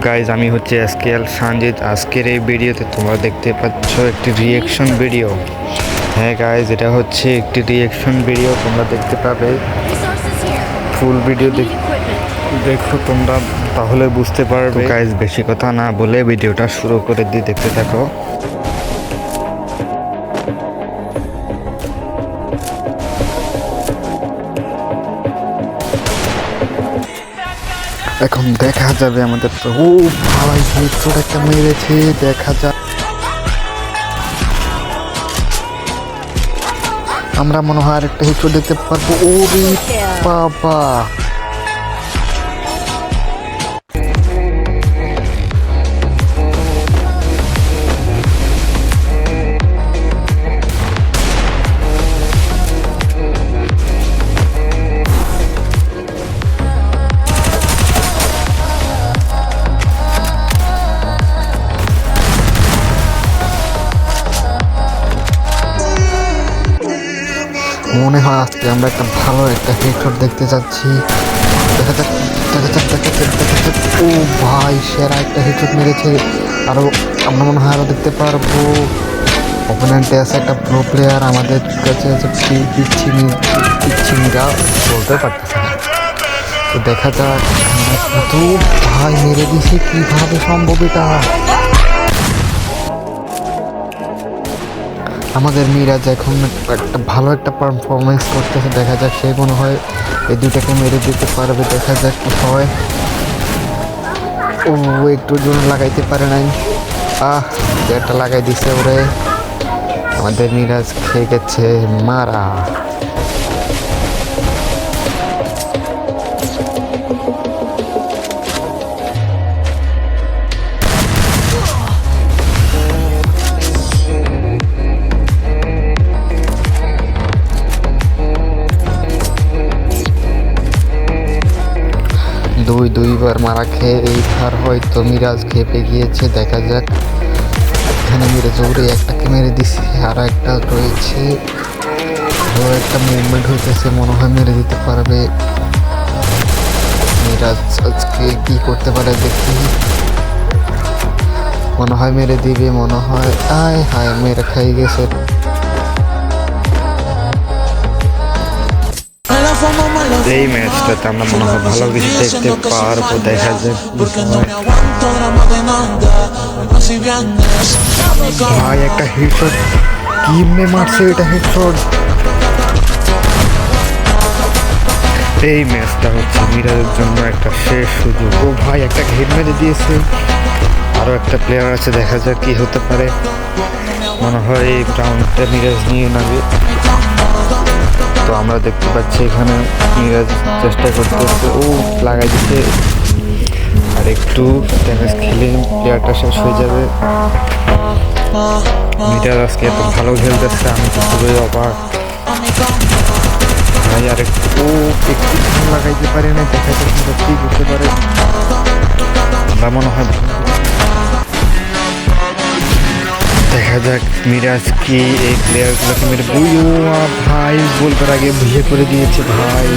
Guys, আমি হচ্ছে এসকেএল সঞ্জিত। আজকের এই ভিডিওতে তোমরা দেখতে পাচ্ছ একটি রিয়েকশন ভিডিও। হ্যাঁ গাইজ, এটা হচ্ছে একটি রিয়েকশন ভিডিও, তোমরা দেখতে পাবে। ফুল ভিডিও দেখো তোমরা, তাহলে বুঝতে পারবে। গাইজ, বেশি কথা না বলে ভিডিওটা শুরু করে দিয়ে দেখতে থাকো। এখন দেখা যাবে আমাদের। ও ভাই, হেডশট একটা মেরেছে, দেখা যাক। আমরা মনে হয় আরেকটা হেডশট দেখতে পারবো। ওরে বাবা, মনে হয় আজকে আমরা একটা ভালো একটা হেডশট দেখতে যাচ্ছি। দেখা যাক, দেখা যাক, দেখা যাক, দেখা যাক। ও ভাই, সেরা একটা হেডশট মেরেছে। আরও আমরা মনে হয় আরও দেখতে পারবো। অপোনেন্টে আছে একটা প্রো প্লেয়ার, আমাদের কাছে আছে পিচ্ছিমিরা, বলতে পারতেছে না। তো দেখা যাক। তো ভাই মেরে দিছে, কীভাবে সম্ভব এটা? আমাদের মিরাজ এখন একটা ভালো একটা পারফরমেন্স করতেছে। দেখা যাক, সে মনে হয় এই দুটাকে মেরে দিতে পারবে। দেখা যাক কি হয়। ও একটু জন্য লাগাইতে পারে নাই। একটা লাগাই দিছে ওরে। আমাদের মিরাজ খেয়ে গেছে মারা। দুইবার মারা খেয়ে এইবার হয়তো মিরাজ খেপে গিয়েছে। দেখা যাক, এখানে মিরাজ ওরে একটাকে মেরে দিছে, আর একটা রয়েছে। একটা মুভমেন্ট হইতেছে, মনে হয় মেরে দিতে পারবে মিরাজ। আজকে কি করতে পারে দেখি। মনে হয় মেরে দিবে, মনে হয়। আয় হায়, মেরে খাই গেছে। এই ম্যাচটাতে আমরা মনে হয় ভালো কিছু দেখতে পারবো। দেখা যাক ভাই, একটা হেডশট কিমনে মারছে এটা হেডশট। এই ম্যাচটা হচ্ছে মিরাজের জন্য একটা শেষ সুযোগ। ও ভাই, একটা হেড মেরে দিয়েছে। আরও একটা প্লেয়ার আছে, দেখা যাক কি হতে পারে। মনে হয় এই রাউন্ডটা মিরাজ নিয়ে নেবে। তো আমরা দেখতে পাচ্ছি এখানে মিরাজ চেষ্টা করতেছে। ও লাগাই দিচ্ছে, আর একটু ড্যামেজ খেলে প্লেয়ারটা শেষ হয়ে যাবে। মিরাজ আজকে এত ভালো খেলতেছে, আমি তো খুবই অবাক ভাই। আর একটু লাগাইতে পারে না। দেখা যাক কি করতে পারে। আমরা মনে হয় দেখা যাক মিরাজ কি এই প্লেয়ারগুলোকে মেরে ভাই গোল করার আগে বিয়ে করে দিয়েছে ভাই।